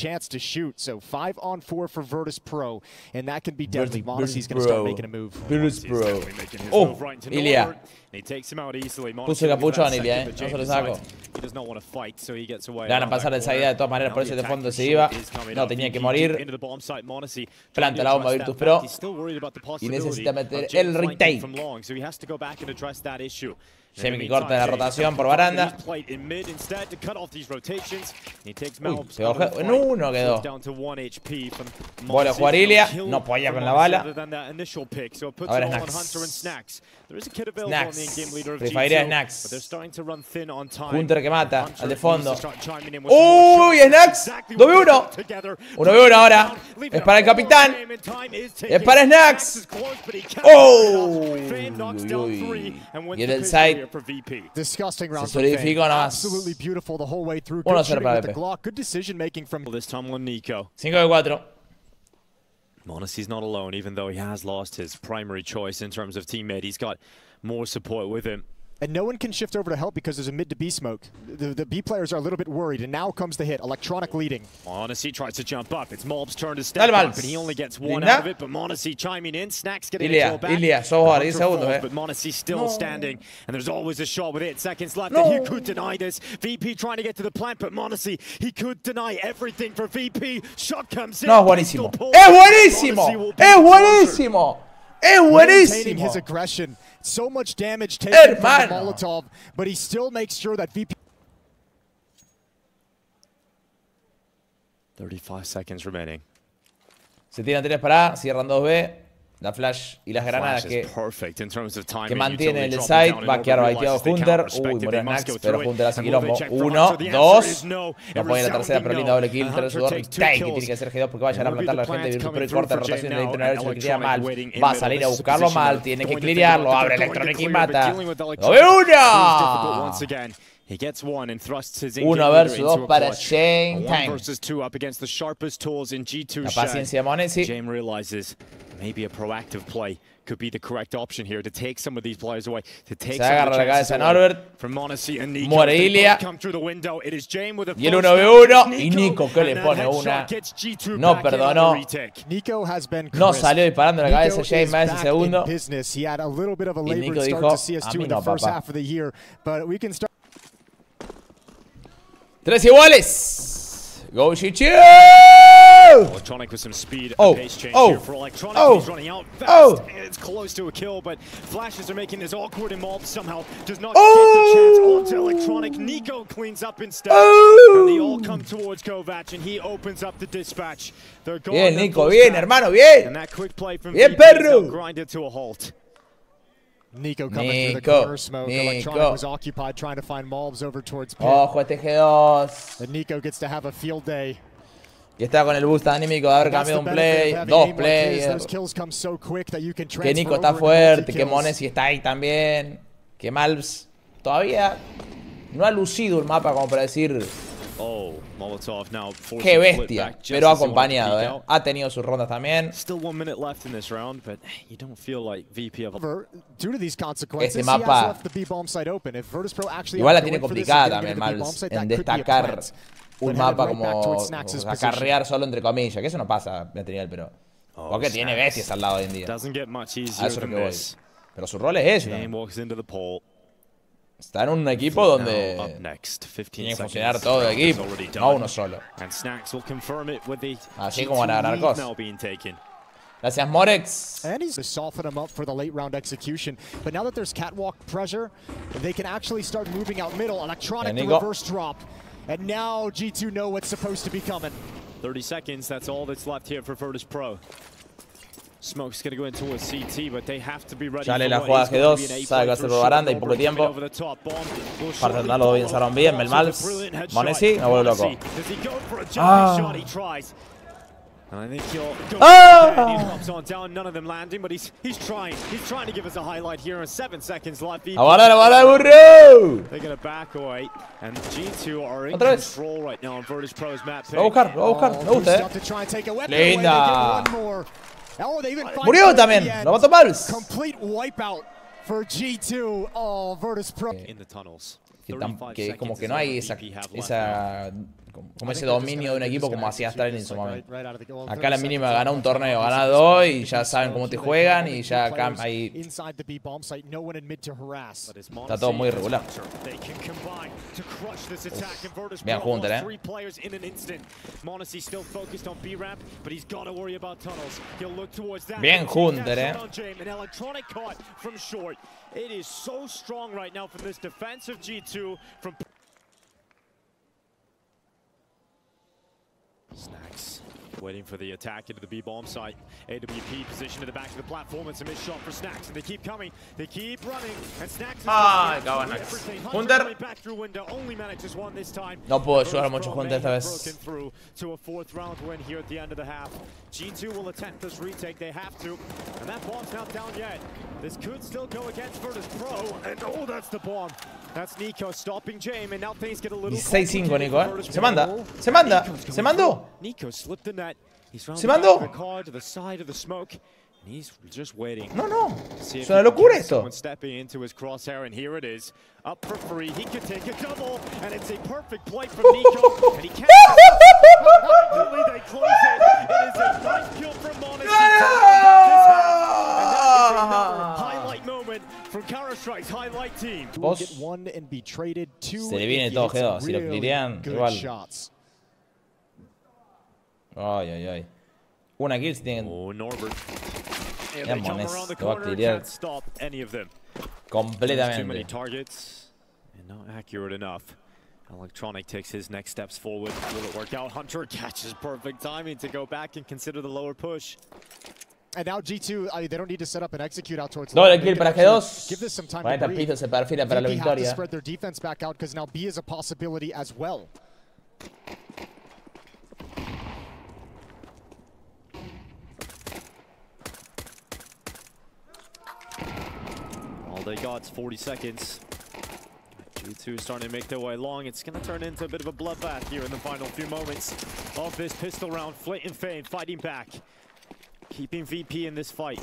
chance to shoot. So 5-on-4 for VIRTUS.PRO, and that can be deadly. Monacy's going to start making a move. VIRTUS.PRO. Oh, Ilia. Puso el capuchón, Ilia, no se lo saco. Le van a pasar de salida de todas maneras, por eso de fondo se iba. No, tenía que morir. Planta la bomba VIRTUS.PRO y necesita meter el retake. Semi que corta la rotación por baranda. Uy, se bajó. En uno quedó. Vuelve a jugar Ilia. No podía con la bala. Ahora Snacks. Prefiría Snacks. Hunter que mata al de fondo. Uy, Snacks. 2v1. 1v1 ahora. Es para el capitán. Es para Snacks. Oh. Y en el side se solidificó nada más. 1-0 para BP. 5-4. Monacy's not alone, even though he has lost his primary choice in terms of teammate. He's got more support with him. And no one can shift over to help because there's a mid to B smoke. The B players are a little bit worried, and now comes the hit. Electronic leading. Monacy tries to jump up. It's Mob's turn to step up, and he only gets one out of it. But Monacy chiming in. Snacks getting a kill back. Ilia, so hard. 10 segundos, But Monacy still standing, and there's always a shot with 8 seconds left. And he could deny this. VP trying to get to the plant, but Monacy, he could deny everything for VP. Shot comes in. No, es buenísimo. ¡Es buenísimo! ¡Es buenísimo! ¡Es buenísimo! His aggression. So much damage taken from the Molotov, but he still makes sure that VP... 35 seconds remaining. Se tiran 3 para A, cierran 2B. La flash y las granadas que mantiene el side. Va a quedar baiteado Hunter. Uy, murió Snacks, pero Hunter hace quilombo. 1, 2. No puede ir la tercera, pero linda doble kill. Tercer sudor retake que tiene que hacer G2 porque va a llegar a plantar la gente de VIRTUS.PRO y corta rotación de la internet. Se lo quería mal. Va a salir a buscarlo mal. Tiene que clearearlo. Abre Electronic y mata. ¡1! 1 versus 2 para Shane Time. La paciencia de Monacy. Maybe a proactive play could be the correct option here to take some of these players away. To take se agarra la cabeza Norbert. From Monacy and Nico. Muere Ilia. Y el 1v1. Y Nico que le pone una. No perdonó. No salió disparando la cabeza Jane más ese segundo. Y Nico dijo, a mí no, papá. 3 iguales. Go Shichu! Electronic with some speed and pace change here for Electronic. He's running out fast. It's close to a kill, but flashes are making this awkward, and Mob somehow does not get the chance onto Electronic. Nico cleans up instead, and they all come towards Kovac, and he opens up the dispatch. Bien, Nico, bien, hermano, bien. And that quick play from bien, perro. grinded to a halt. Nico coming through the corner smoke. Electronic was occupied trying to find Mobs over towards Pit. Ojo, este G2. And Nico gets to have a field day. Y está con el boost anímico de haber cambiado un play, 2 plays. Que Nico está fuerte, que Monacy está ahí también. Que Malps todavía no ha lucido el mapa como para decir... ¡Qué bestia! Pero acompañado, Ha tenido sus rondas también. Este mapa... Igual la tiene complicada también, Malps, en destacar un mapa como acarrear solo entre comillas. Que eso no pasa, material, pero... Porque tiene bestias al lado hoy en día. A eso es lo que voy. Pero su rol es eso. Está en un equipo donde tiene que funcionar todo el equipo, no uno solo. Así como van a ganar cosas. Gracias, Morex. And he's to soften him up for the late round execution. But now that there's catwalk pressure, they can actually start moving out middle. Electronic the reverse drop. And now G2 know what's supposed to be coming. 30 seconds, that's all that's left here for VIRTUS.PRO. Smoke's gonna go in towards CT, but they have to be ready. Sale la jugada G2, sabe que va a ser por baranda y poco tiempo. Para tratarlo bien, salieron bien, Melmals. Monacy, me vuelve loco. ¡Aguardar, aguardar, burro! Otra vez. Lo va a buscar, me gusta, Linda. Murió también, lo mató Malps. Que como que no hay esa como ese dominio de un equipo como hacía Stalin en su momento. Acá la mínima gana un torneo, gana 2 y ya saben cómo te juegan y ya acá ahí está todo muy irregular. Bien Hunter, Bien Hunter, It is so strong right now from this defensive G2 from Snacks waiting for the attack into the B bomb site. AWP position to the back of the platform. It's a missed shot for Snacks, and they keep coming. They keep running, and Snacks. Hunter. No puedo ayudar mucho Hunter esta vez. To a fourth round win here at the end of the half. G2 will attempt this retake. They have to, and that bomb's not down yet. This could still go against VIRTUS.PRO, and oh, that's the bomb. That's Nico stopping Jame, and now things get a little. 16-5 Nico, Se manda. Se manda. Se mandó. Nico slipped the net. Se mandó. To the side of the smoke. He's just waiting. No. Es una locura esto. Stepping into his crosshair, and here it is. Up for free. He could take a double, and it's a perfect play from Nico. And he can't. They close it. It is a nice kill from Monacy. Highlight moment from Counter-Strike's highlight team. Se le viene todo G2. Si lo clearean, igual. Ay. Una kill si tienen. Norbert. Mones, lo va a clearear completamente. Targets and not accurate enough. Electronic takes his next steps forward. Will it work out? Hunter catches perfect timing to go back and consider the lower push. And now G2, they don't need to set up and execute out towards. Doble kill para G2. Give this some time. 40 pisos se perfila para la victoria. Spread their defense back out because now B is a possibility as well. All they got is 40 seconds. G2 starting to make their way along. It's going to turn into a bit of a bloodbath here in the final few moments of this pistol round. Flit and Fame fighting back, keeping VP in this fight.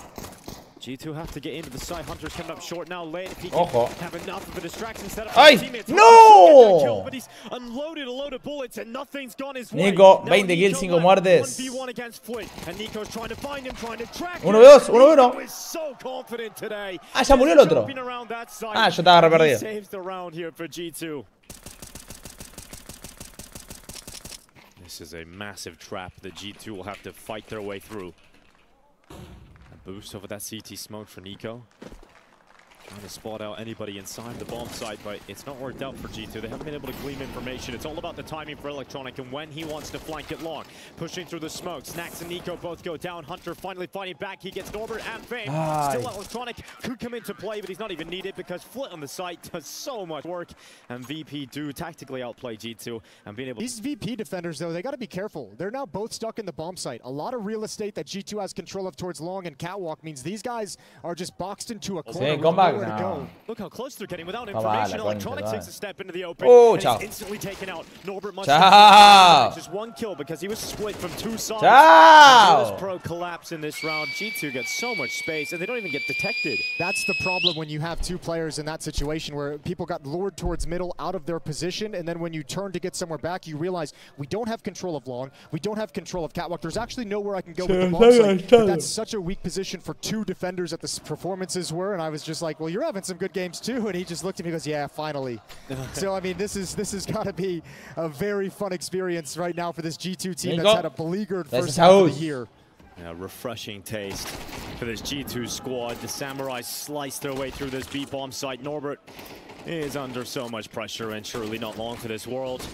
G2 have to get into the side. Hunter's coming up short now. Late if he can have enough of a distraction instead of teammates. No! But he's unloaded a load of bullets and nothing's gone his way. Nico, 20 kills, 5 muertes. 1v1 against Flit, and Nico's trying to find him, trying to track him. 1v2, 1v1. Nico is so confident today. Ya murió el otro. Yo estaba re perdido. Saves the round here for G2. This is a massive trap that G2 will have to fight their way through. Boost over that CT smoke for Nico. Trying to spot out anybody inside the bomb site, but it's not worked out for G2. They haven't been able to glean information. It's all about the timing for Electronic and when he wants to flank it long. Pushing through the smoke. Snacks and Nico both go down. Hunter finally fighting back. He gets Norbert and Fame. Still Electronic could come into play, but he's not even needed because Flit on the site does so much work. And VP do tactically outplay G2 and being able. These VP defenders, though, they got to be careful. They're now both stuck in the bomb site. A lot of real estate that G2 has control of towards long and catwalk means these guys are just boxed into a corner. No. Look how close they're getting without information. Electronic takes a step into the open. And he's instantly taken out. Norbert must just one kill because he was split from two sides. VIRTUS.PRO collapse in this round. G2 gets so much space and they don't even get detected. That's the problem when you have two players in that situation where people got lured towards middle out of their position, and then when you turn to get somewhere back, you realize we don't have control of long, we don't have control of catwalk. There's actually nowhere I can go with the bomb site. But that's such a weak position for two defenders that the performances were, and I was just like, well, you're having some good games too, and he just looked at me and goes, yeah, finally. So I mean, this has got to be a very fun experience right now for this G2 team that's had a beleaguered first half of the year. Yeah, refreshing taste for this G2 squad. The Samurais slice their way through this B-bomb site. Norbert is under so much pressure and surely not long for this world.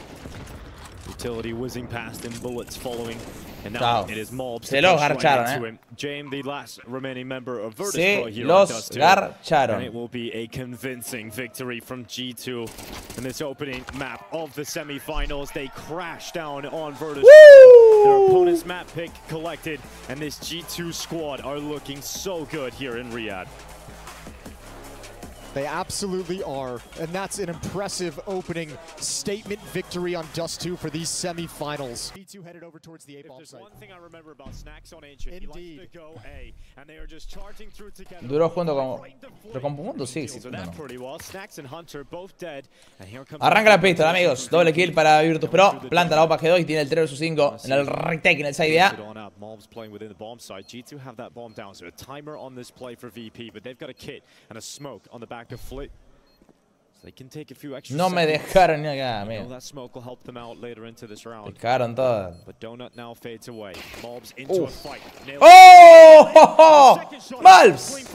Utility whizzing past him, bullets following. And now it is Mobs. Se los garcharon, Jame, the last remaining member of VIRTUS.PRO here on Dust 2. And it will be a convincing victory from G2 in this opening map of the semifinals. They crash down on VIRTUS.PRO. Their opponent's map pick collected, and this G2 squad are looking so good here in Riyadh. They absolutely are, and that's an impressive opening statement victory on Dust 2 for these semifinals. B2 headed over towards the A-bomb site. Duró junto con... Pero con punto sí, sí. No. Arranca la pista, amigos. Doble kill para Virtus.PRO. Planta la OPA G2 y tiene el 3 vs 5 en el retake en el side A. No me dejaron ni acá, amigo. Me cagaron todas. ¡Oh! ¡Malps!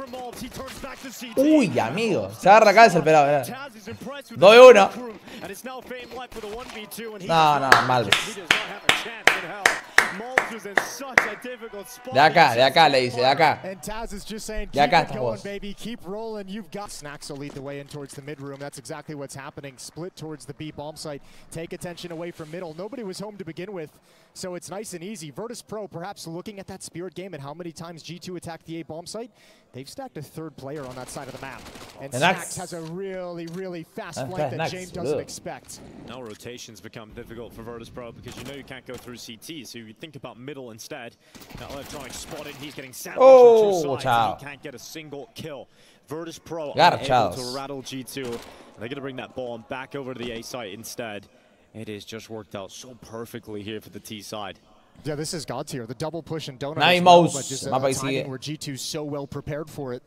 Uy, amigo. Se agarra acá el pelado. 2-1. No, Malps. De acá le dice, de acá. De acá estás vos. Snacks will lead the way in towards the mid room. That's exactly what's happening. Split towards the B bomb site. Take attention away from middle. Nobody was home to begin with, so it's nice and easy. VIRTUS.PRO perhaps looking at that Spirit game and how many times G2 attacked the A bomb site. They've stacked a third player on that side of the map. And Snacks has a really fast flank that James doesn't expect. Now rotations become difficult for VIRTUS.PRO because you know you can't go through CT, so you think about middle instead. Now Electronic spotted, he's getting sandwiched on two sides, he can't get a single kill. VIRTUS.PRO able to rattle G2. And they're going to bring that bomb back over to the A site instead. It has just worked out so perfectly here for the T side. Yeah, this is God tier. The double push and donut. But just timing where G2's so well prepared for it.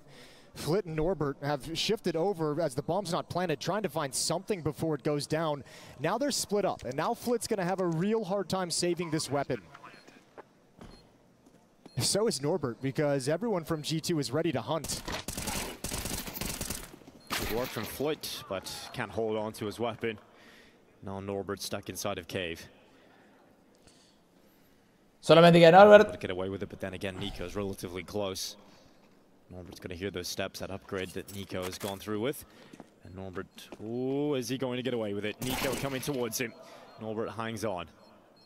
Flit and Norbert have shifted over as the bomb's not planted, trying to find something before it goes down. Now they're split up, and now Flit's going to have a real hard time saving this weapon. So is Norbert, because everyone from G2 is ready to hunt. Good work from Flit, but can't hold on to his weapon. Now Norbert stuck inside of cave. Solamente que Norbert. Get away with it, but then again, Nico's relatively close. Norbert's going to hear those steps, that upgrade that Nico has gone through with. And Norbert, ooh, is he going to get away with it? Nico coming towards him. Norbert hangs on.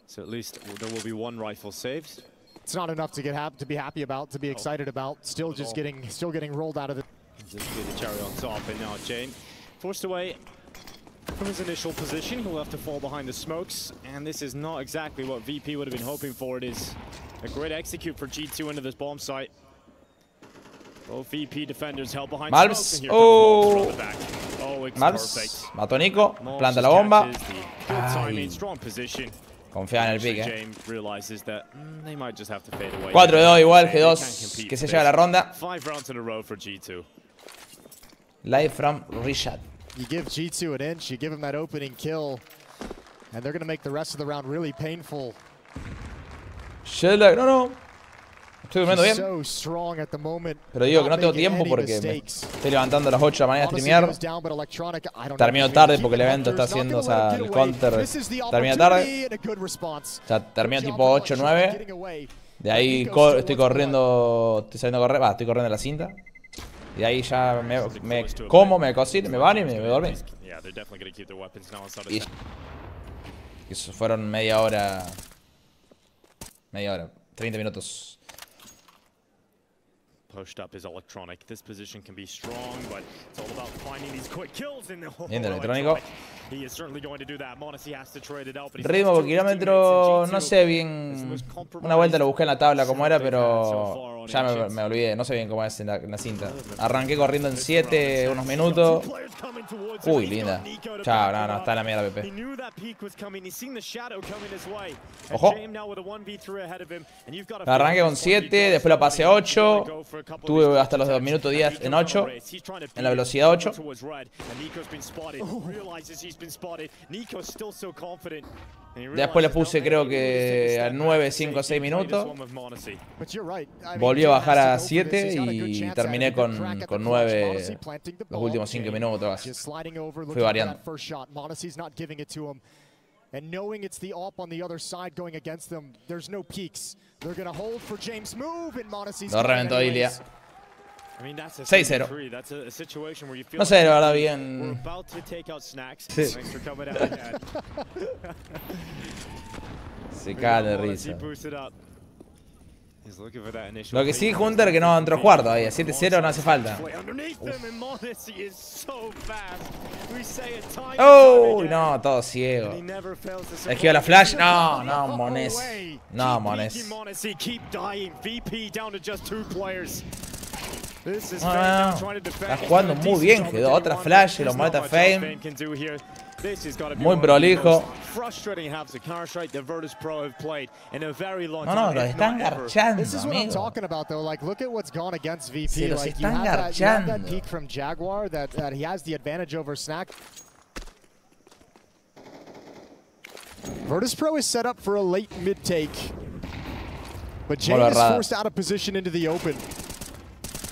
So at least there will be one rifle saved. It's not enough to be happy about, to be excited about. Still getting rolled out of the. Just the cherry on top, and now Jane forced away from his initial position. He'll have to fall behind the smokes, and this is not exactly what VP would have been hoping for. It is a great execute for G2 into this bomb site. Both VP defenders held behind smokes, and here comes the back. Oh, it's perfect. Mató Nico, planta la bomba. Good timing, strong position. Confía en el pick, 4-2 igual, G2 que se lleva la ronda. 5 rounds in a row for G2. Live from Rishad. You give G2 an inch, you give him that opening kill, and they're going to make the rest of the round really painful. Sheldon, no. Estoy durmiendo bien. So strong at the moment. Pero digo que no tengo tiempo porque me estoy levantando a las 8 de la mañana a streamear. Termino tarde porque el evento está haciendo, o sea, el counter termina tarde. O sea, termino tipo 8 o 9. De ahí estoy corriendo, estoy saliendo a correr, estoy corriendo la cinta. De ahí ya me como, me cocino, me van y me dormí. Y eso fueron media hora, 30 minutos. Pushed up is Electronic. This position can be strong, but it's all about finding these quick kills in the Bien Electrónico. He is certainly going to do that. Monesi has to trade it out, but ritmo por kilómetro, no sé bien. Una vuelta lo busqué en la tabla como era, pero ya me olvidé. No sé bien cómo es en la cinta. Arranqué corriendo en 7, unos minutos. Uy, linda. Chao, no, está en la mierda, Pepe. Ojo. Arranqué con 7, después lo pasé a 8. Tuve hasta los minutos 10 en 8. En la velocidad 8. Después le puse creo que a 9, 5, 6 minutos. Volví a bajar a 7 y terminé con 9 los últimos 5 minutos. Fui variando. And knowing it's the op on the other side going against them, there's no peaks. They're going to hold for James' move, and Monesi's lo reventó Ilia. 6-0. No sé, la verdad, bien. Sí. Se cae de risa. Lo que sí, Hunter, que no entró a jugar todavía. 7-0 no hace falta. Uy, no, todo ciego. Esquiva la flash. No, no, Mones. No, Mones. Está jugando muy bien, quedó otra flash y lo mata Fame. Muy prolijo. No, lo están garchando, amigo. Se los están garchando. VIRTUS.PRO is set up for a late mid take, but Jane is forced out of position into the open.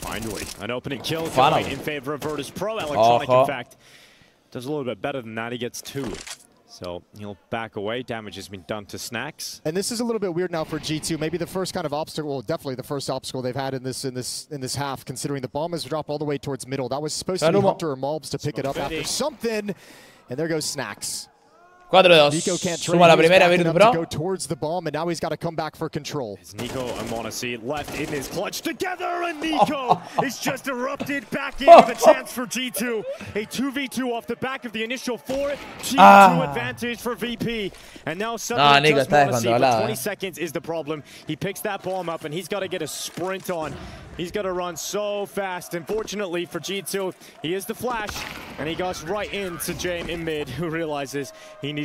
Finally, an opening kill going in favor of VIRTUS.PRO. Electronic, in fact, does a little bit better than that. He gets 2. So he'll back away. Damage has been done to Snacks. And this is a little bit weird now for G2. Maybe the first kind of obstacle, well, definitely the first obstacle they've had in this half, considering the bomb has dropped all the way towards middle. That was supposed to be Hunter or Malbs to pick it up after something. And there goes Snacks. 4-2. Suma la primera VIRTUS.PRO. Go towards the bomb, and now he's got to come back for control. It's Nico and m0NESY left in his clutch together, and Nico is just erupted back in with a chance for G2. A 2v2 off the back of the initial 4. G2 advantage for VP. And now suddenly just m0NESY, but 20 seconds is the problem. He picks that bomb up, and he's got to get a sprint on. He's got to run so fast. Unfortunately for G2, he is the flash, and he goes right into Jane in mid, who realizes he needs.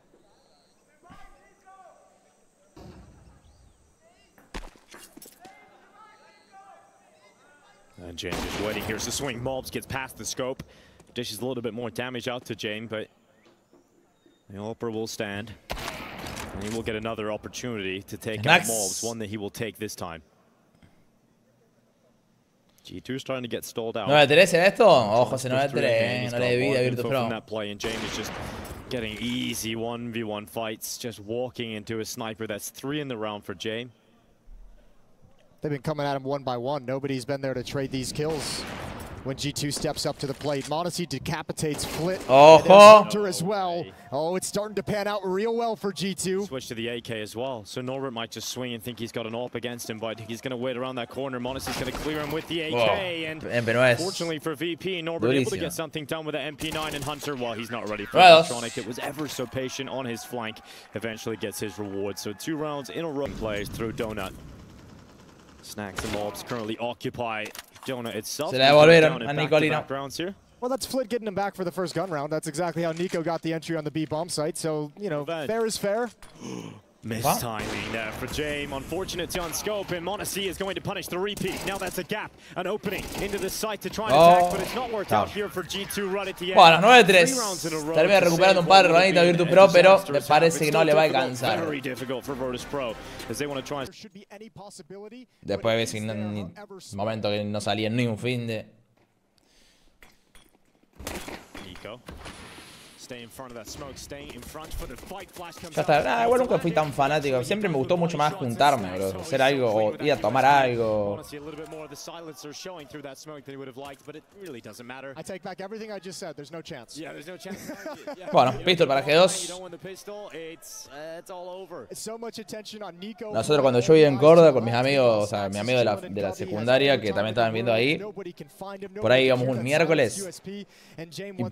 And Jane just waiting. Here's the swing. Malbs gets past the scope. Dishes a little bit more damage out to Jane, but the Ulper will stand. And he will get another opportunity to take out Malbs, one that he will take this time. G2 is starting to get stalled out. 9-3 en esto. Ojo, ese 9-3, no le debí a VIRTUS.PRO. That play, and Jane is just getting easy 1v1 fights, just walking into a sniper. That's 3 in the round for Jane. They've been coming at him one by one. Nobody's been there to trade these kills. When G2 steps up to the plate, m0NESY decapitates Flit. Hunter as well. Oh, it's starting to pan out real well for G2. Switch to the AK as well. So Norbert might just swing and think he's got an AWP against him, but he's going to wait around that corner. m0NESY's going to clear him with the AK. And fortunately for VP, Norbert able to get something done with the MP9, and Hunter, well, he's not ready for Electronic. It was ever so patient on his flank. Eventually gets his reward. So 2 rounds in a row. Plays through Donut. Snacks and Malbs currently occupy Donut itself. Se la devolvieron a Nicolino. Well, that's Flit getting him back for the first gun round. That's exactly how Nico got the entry on the B bomb site. So, you know, fair is fair. Missed timing there for Jame. Unfortunate on scope, and m0NESY is going to punish the repeat. Now that's a gap, an opening into the site to try and attack, but it's not worked out here for G2 right at the end. Bueno, 9-3. Termina recuperando un par de ranitas VIRTUS.PRO, pero me parece que no le va a alcanzar. Después ves un momento que no salía ni un finde. Nico. Ya está, igual nunca fui tan fanático. Siempre me gustó mucho más juntarme, bro. Hacer algo o ir a tomar algo. Bueno, pistol para G2. Nosotros cuando yo vivía en Córdoba con mis amigos, o sea, mi amigo de la secundaria que también estaban viendo ahí, por ahí íbamos un miércoles y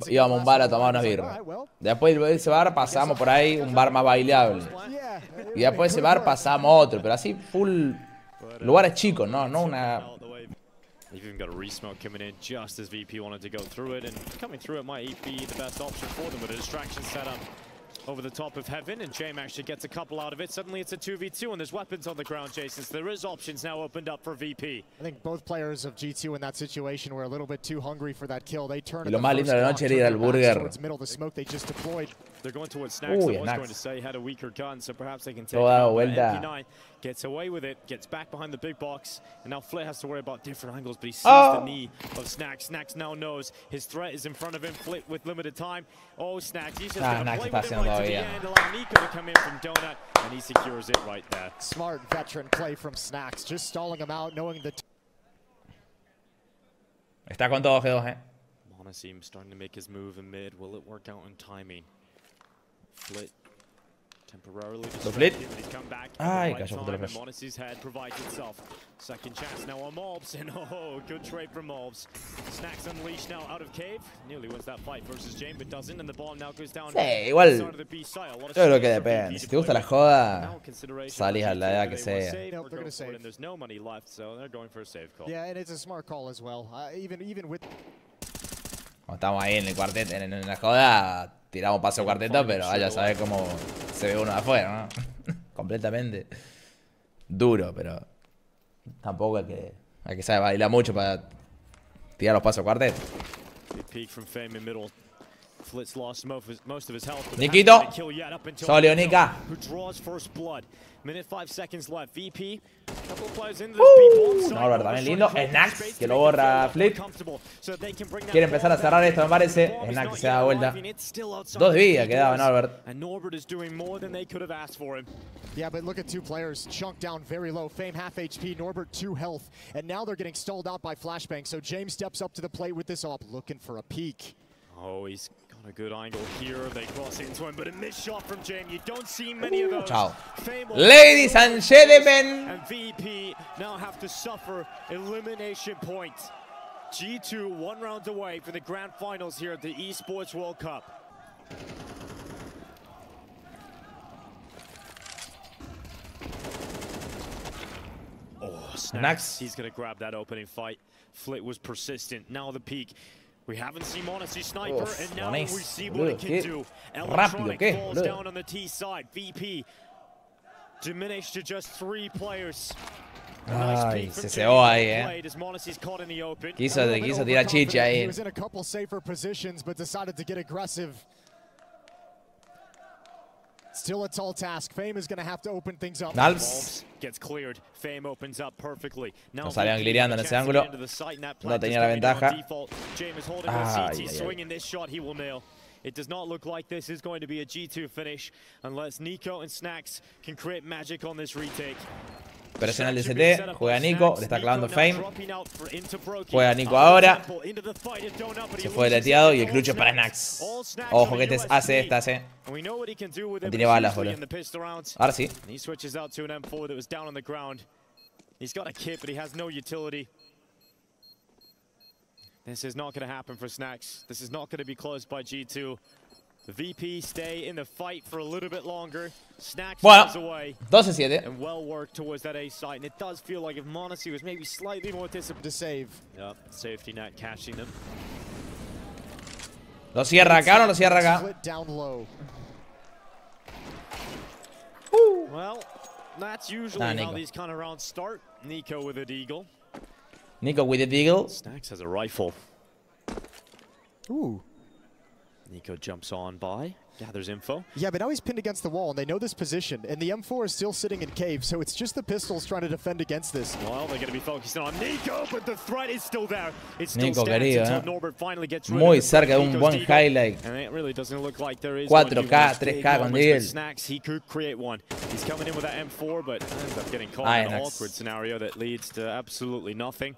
íbamos a un bar a tomar unas birras. Después de ese bar pasamos por ahí un bar más bailable. Y después de ese bar pasamos otro, pero así full lugares chicos, no una... Even got a resmoke coming in just as VP wanted to go through it, and coming through it might be the best option for them with a distraction set up over the top of Heaven, and Jame actually gets a couple out of it. Suddenly it's a 2v2 and there's weapons on the ground, Jason, so there is options now opened up for VP. I think both players of G2 in that situation were a little bit too hungry for that kill. They turned y lo más lindo de la noche era ir al burger. They're going towards Snacks. I was going to say had a weaker gun, so perhaps they can take vuelta. Gets away with it, gets back behind the big box, and now Flit has to worry about different angles, but he sees the knee of Snacks. Snacks now knows his threat is in front of him. Flit with limited time. Oh, Snacks, he's just going to play with it right to the end, allow Nico to come in from Donut, and he secures it right there. Smart veteran play from Snacks, just stalling him out, knowing the... Está con todo G2, m0NESY starting to make his move in mid. Will it work out in timing? Flit Split. Ay, cayó justo la flash. Second chance now on Mobs, and oh, good trade from Mobs. Snacks unleashed now out of cave. Nearly wins that fight versus James, but doesn't, and the ball now goes down. Sí, igual. Yo creo que depende. Si te gusta la joda, salís a la edad que sea. There's no money left, so they're going for a save call. Yeah, and it's a smart call as well. Even with. Cuando estamos ahí en el cuarteto, en la joda, tiramos paso cuarteto, pero vaya a saber cómo se ve uno de afuera, ¿no? Completamente duro, pero tampoco hay que saber bailar mucho para tirar los pasos cuarteto. Nikito, sólido Nika. Norbert también lindo. Snacks, que lo borra Flip. Quiere empezar a cerrar esto, me parece. Snacks se da vuelta. 2 de vida quedaba Norbert. Yeah, but look at 2 players chunked down very low. Fame half HP, Norbert 2 health. And now they're getting stalled out by Flashbang. So James steps up to the plate with this op, looking for a peek. Oh, he's got a good angle here. They cross into him, but a missed shot from James. You don't see many of those. Ciao. Ladies and gentlemen. And VP now have to suffer elimination points. G2 1 round away from the grand finals here at the Esports World Cup. Oh, Snacks. He's going to grab that opening fight. Flit was persistent. Now the peak. We haven't seen Monacy sniper, and now we see what it can do. Electronic falls down on the T side. VP diminished to just 3 players. Ay, CSGO ahí, Quiso tirar chicha ahí. He was in a couple safer positions, but decided to get aggressive. Still a tall task. Fame is going to have to open things up. Nalps gets cleared. Fame opens up perfectly. No salían glireando en ese ángulo. No tenía la ventaja. Swinging this shot, he will nail. It does not look like this is going to be a G2 finish unless Nico and Snacks can create magic on this retake. Presiona el DCT, juega Nico, le está clavando Fame. Juega Nico ahora. Se fue deleteado y el clutch para Snacks. Ojo que te hace estas, No tiene balas, boludo. Ahora sí. This is not going to happen for Snacks. This is not going to be closed by G2. The VP stay in the fight for a little bit longer. Snacks goes away. 12-7. And well worked towards that A site. And it does feel like if Monacy was maybe slightly more disciplined to save. Yep, safety net catching them. ¿Lo cierra acá o no lo cierra acá? Well, that's usually how these kind of rounds start. Nico with a deagle. Nico with a deagle. Snacks has a rifle. Ooh. Nico jumps on by, gathers info. Yeah, but now he's pinned against the wall, and they know this position. And the M4 is still sitting in cave, so it's just the pistols trying to defend against this. Well, they're going to be focusing on Nico, but the threat is still there. It still Nico stands querido, until Norbert finally gets rid muy of it. Cerca de un buen highlight. And it really doesn't look like there is 4K, 3K con deal. Snacks, he could create one. He's coming in with that M4, but ends up getting caught in an awkward scenario that leads to absolutely nothing.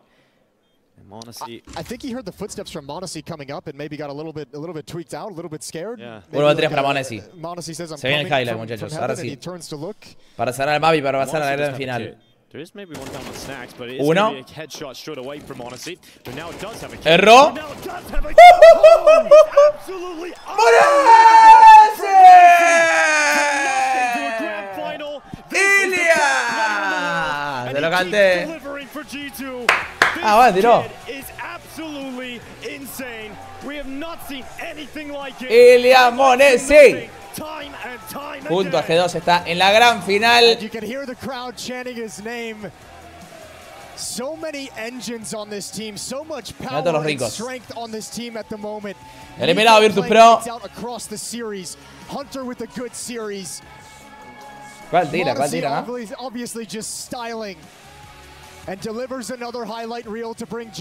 I think he heard the footsteps from Monacy coming up and maybe got a little bit tweaked out, a little bit scared. Yeah. 1-3 para Monacy. Monacy says, Se viene el highlight, muchachos. Ahora sí. He turns to look. Para cerrar el map y para pasar a la gran final. There is maybe one down on Snacks, but it is going to be a headshot straight away from Monacy. But now it does have a kill. Erró. Now it does have a kill. Absolutely. ¡Ilia! Se lo canté. Ah, bueno, tiró. Ilia Monacy. Junto a G2 está en la gran final. So many engines on this team, so much power and strength on this team at the moment. Eliminado VIRTUS.PRO. Across the series. Hunter with a good series. ¿Cuál tira? ¿Cuál tira? Obviously just styling and delivers another highlight reel to bring